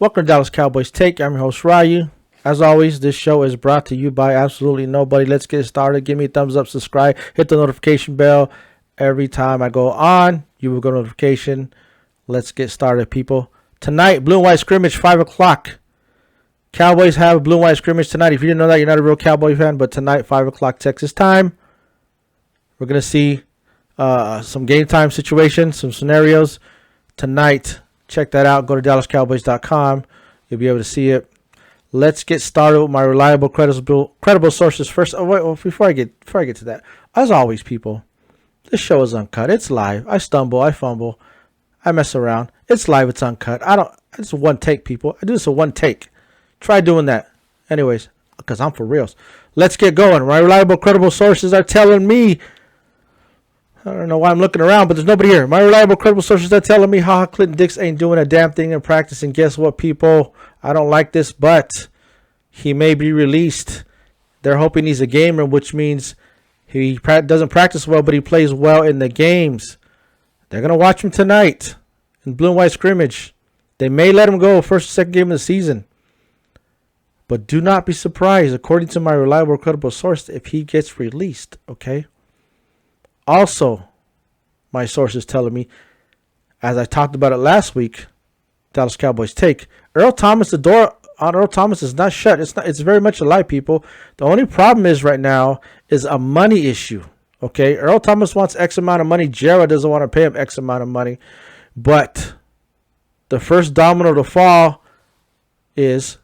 Welcome to Dallas Cowboys Take. I'm your host, Ryu. As always, this show is brought to you by absolutely nobody. Let's get started. Give me a thumbs up, subscribe, hit the notification bell. Every time I go on, you will get a notification. Let's get started, people. Tonight, blue and white scrimmage, 5 o'clock. Cowboys have a blue and white scrimmage tonight. If you didn't know that, you're not a real Cowboy fan. But tonight, 5 o'clock Texas time, we're going to see some game time situations, some scenarios tonight. Check that out. Go to DallasCowboys.com. You'll be able to see it. Let's get started with my reliable, credible sources first. Oh, wait, before I get to that, as always, people, this show is uncut. It's live. I stumble. I fumble. I mess around. It's live. It's uncut. It's one take, people. I do this a one take. Try doing that. Anyways, because I'm for reals. Let's get going. My reliable, credible sources are telling me. I don't know why I'm looking around, but there's nobody here. My reliable, credible sources are telling me, Clinton Dix ain't doing a damn thing in practice. And guess what, people? I don't like this, but he may be released. They're hoping he's a gamer, which means he doesn't practice well, but he plays well in the games. They're going to watch him tonight in blue and white scrimmage. They may let him go first or second game of the season. But do not be surprised, according to my reliable, credible source, if he gets released, okay? Also, my source is telling me, as I talked about it last week, Dallas Cowboys Take, Earl Thomas, the door on Earl Thomas is not shut. It's very much alive, people. The only problem is right now is a money issue, okay? Earl Thomas wants X amount of money. Jared doesn't want to pay him X amount of money. But the first domino to fall is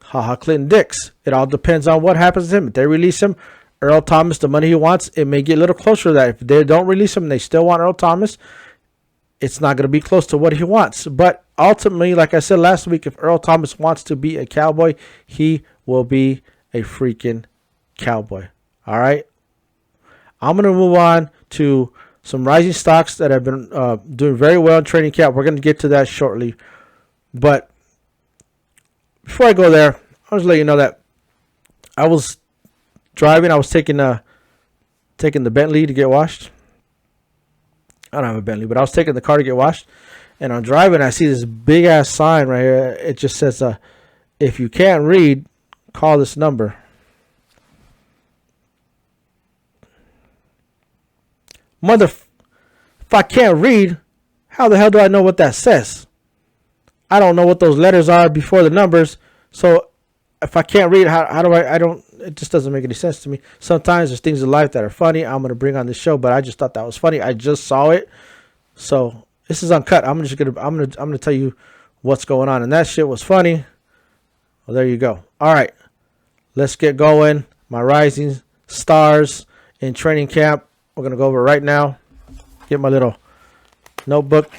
Clinton Dix. It all depends on what happens to him. If they release him, Earl Thomas, the money he wants, it may get a little closer to that. If they don't release him and they still want Earl Thomas, it's not going to be close to what he wants. But ultimately, like I said last week, if Earl Thomas wants to be a Cowboy, he will be a freaking Cowboy. All right? I'm going to move on to some rising stocks that have been doing very well in training camp. We're going to get to that shortly. But before I go there, I'll just let you know that I was driving. I was taking the Bentley to get washed. I don't have a Bentley, but I was taking the car to get washed. And I'm driving. I see this big ass sign right here. It just says, if you can't read, call this number. If I can't read, how the hell do I know what that says? I don't know what those letters are before the numbers. So if I can't read, how do I don't, it just doesn't make any sense to me. Sometimes there's things in life that are funny. I'm going to bring on this show, but I just thought that was funny. I just saw it. So this is uncut. I'm going to tell you what's going on. And that shit was funny. Well, there you go. All right. Let's get going. My rising stars in training camp. We're going to go over right now. Get my little notebook.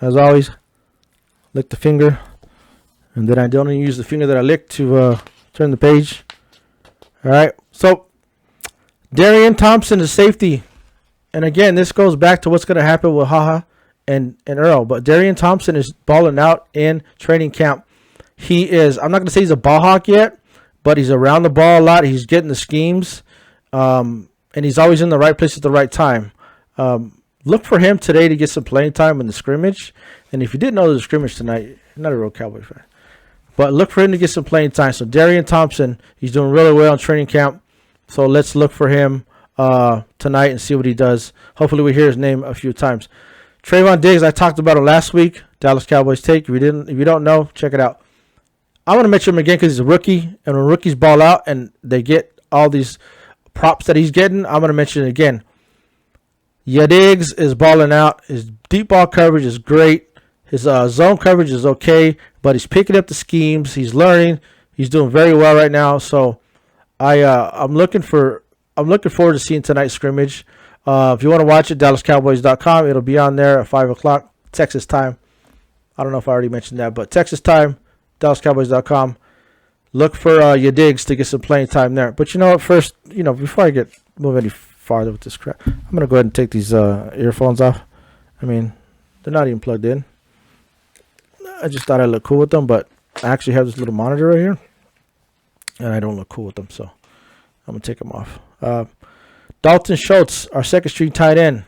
As always, lick the finger. And then I don't even use the finger that I licked to turn the page. All right. So, Darian Thompson is safety. And again, this goes back to what's going to happen with and Earl. But Darian Thompson is balling out in training camp. He is, I'm not going to say he's a ball hawk yet, but he's around the ball a lot. He's getting the schemes. And he's always in the right place at the right time. Look for him today to get some playing time in the scrimmage. And if you didn't know the scrimmage tonight, you're not a real Cowboy fan. But look for him to get some playing time. So Darian Thompson, he's doing really well in training camp. So let's look for him tonight and see what he does. Hopefully we hear his name a few times. Trayvon Diggs, I talked about him last week. Dallas Cowboys Take. If you don't know, check it out. I'm going to mention him again because he's a rookie. And when rookies ball out and they get all these props that he's getting, I'm going to mention it again. Diggs is balling out. His deep ball coverage is great. His zone coverage is okay, but he's picking up the schemes. He's learning. He's doing very well right now. So I'm looking forward to seeing tonight's scrimmage. If you want to watch it, DallasCowboys.com. It'll be on there at 5 o'clock Texas time. I don't know if I already mentioned that, but Texas time, DallasCowboys.com. Look for Diggs to get some playing time there. But you know what? First, before I move any farther with this crap, I'm gonna go ahead and take these earphones off. I mean, they're not even plugged in. I just thought I'd look cool with them, but I actually have this little monitor right here, and I don't look cool with them, so I'm going to take them off. Dalton Schultz, our second string tight end.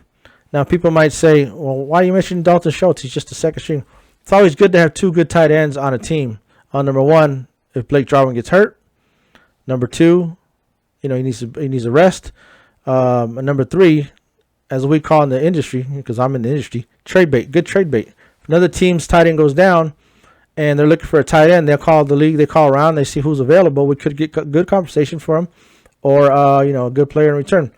Now, people might say, well, why are you mentioning Dalton Schultz? He's just a second string. It's always good to have two good tight ends on a team. Number one, if Blake Jarwin gets hurt. Number two, he needs a rest. And number three, as we call in the industry, because I'm in the industry, trade bait, good trade bait. If another team's tight end goes down and they're looking for a tight end, they'll call the league, they call around, they see who's available. We could get good compensation for him or, a good player in return.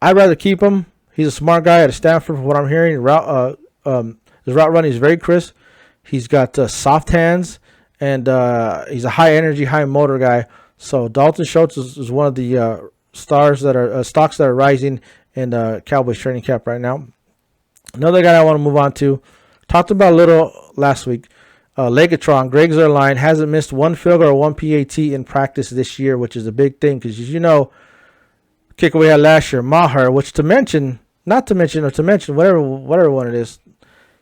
I'd rather keep him. He's a smart guy at Stanford, from what I'm hearing. His route running is very crisp. He's got soft hands, and he's a high energy, high motor guy. So Dalton Schultz is one of the stocks that are rising in Cowboys training camp right now. Another guy I want to move on to, talked about a little last week. Legotron, Greg Zuerlein, hasn't missed one field goal or one PAT in practice this year, which is a big thing because, as you know, kicker we had last year, Maher, which not to mention, whatever one it is,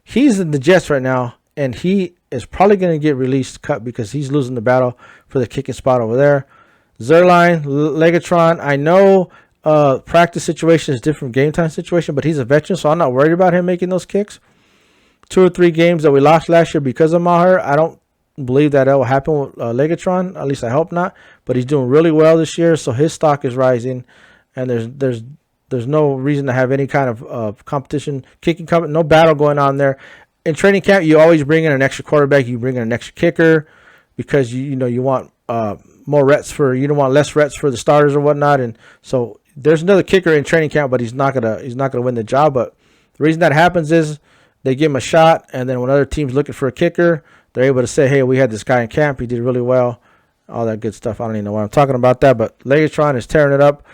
he's in the Jets right now, and he is probably going to get released, cut, because he's losing the battle for the kicking spot over there. Zuerlein, Legotron, I know practice situation is different from game time situation, but he's a veteran, so I'm not worried about him making those kicks. 2 or 3 games that we lost last year because of Maher, I don't believe that will happen with Legotron. At least I hope not. But he's doing really well this year, so his stock is rising, and there's no reason to have any kind of competition, no battle going on there. In training camp, you always bring in an extra quarterback, you bring in an extra kicker, because you want more reps you don't want less reps for the starters or whatnot. And so there's another kicker in training camp, but he's not gonna win the job. But the reason that happens is they give him a shot, and then when other teams looking for a kicker, they're able to say, hey, we had this guy in camp, he did really well, all that good stuff. I don't even know why I'm talking about that, but Legotron is tearing it up.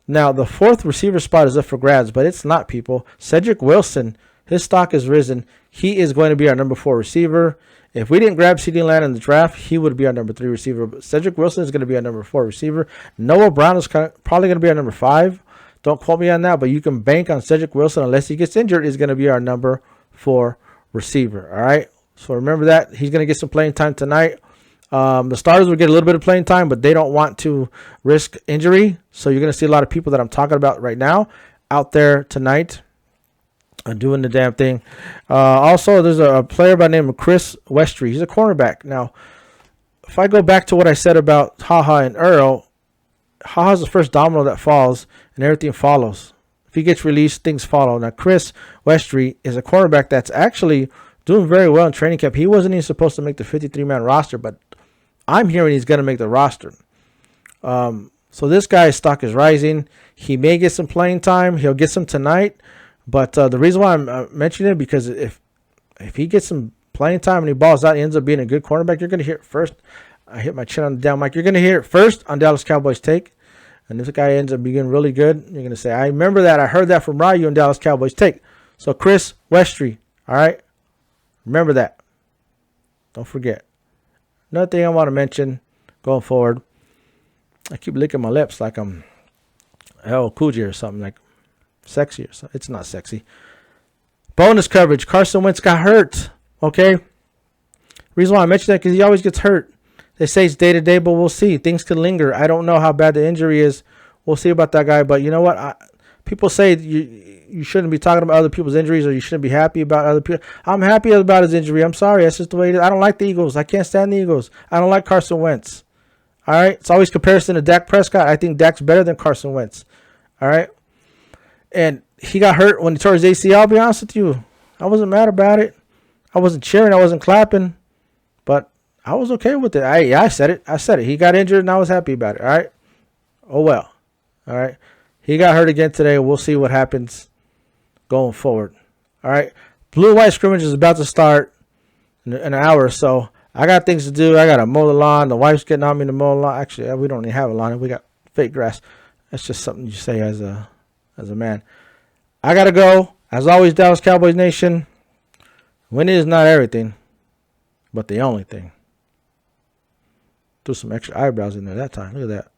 Now, the 4th receiver spot is up for grabs, but it's not, people. Cedric Wilson, his stock has risen. He is going to be our number 4 receiver. If we didn't grab CeeDee Lamb in the draft, he would be our number 3 receiver. But Cedric Wilson is going to be our number 4 receiver. Noah Brown is probably going to be our number 5. Don't quote me on that, but you can bank on Cedric Wilson, unless he gets injured, is going to be our number 4 receiver. All right? So remember that. He's going to get some playing time tonight. The starters will get a little bit of playing time, but they don't want to risk injury. So you're going to see a lot of people that I'm talking about right now out there tonight doing the damn thing. Also, there's a player by the name of Chris Westry. He's a cornerback. Now, if I go back to what I said about HaHa and Earl, HaHa's the first domino that falls, and everything follows. If he gets released, things follow. Now, Chris Westry is a cornerback that's actually doing very well in training camp. He wasn't even supposed to make the 53-man roster, but I'm hearing he's going to make the roster. So this guy's stock is rising. He may get some playing time. He'll get some tonight. But the reason why I'm mentioning it, because if he gets some playing time and he balls out, he ends up being a good cornerback, you're going to hear it first. I hit my chin on the down mic. You're going to hear it first on Dallas Cowboys Take. And if the guy ends up being really good, you're going to say, I remember that. I heard that from Ryu on Dallas Cowboys Take. So Chris Westry, all right? Remember that. Don't forget. Another thing I want to mention going forward, I keep licking my lips like I'm LL Cool J or something, like sexy or something. It's not sexy. Bonus coverage. Carson Wentz got hurt. Okay? Reason why I mention that, because he always gets hurt. They say it's day-to-day, but we'll see. Things can linger. I don't know how bad the injury is. We'll see about that guy. But you know what? People say you shouldn't be talking about other people's injuries, or you shouldn't be happy about other people. I'm happy about his injury. I'm sorry. That's just the way it is. I don't like the Eagles. I can't stand the Eagles. I don't like Carson Wentz. All right? It's always comparison to Dak Prescott. I think Dak's better than Carson Wentz. All right? And he got hurt when he tore his ACL. I'll be honest with you. I wasn't mad about it. I wasn't cheering. I wasn't clapping. But I was okay with it. I said it. I said it. He got injured, and I was happy about it. All right? Oh, well. All right? He got hurt again today. We'll see what happens going forward. All right? Blue and white scrimmage is about to start in an hour or so. I got things to do. I got to mow the lawn. The wife's getting on me to mow the lawn. Actually, we don't even have a lawn. We got fake grass. That's just something you say as a man. I got to go. As always, Dallas Cowboys Nation. Winning is not everything, but the only thing. Threw some extra eyebrows in there that time. Look at that.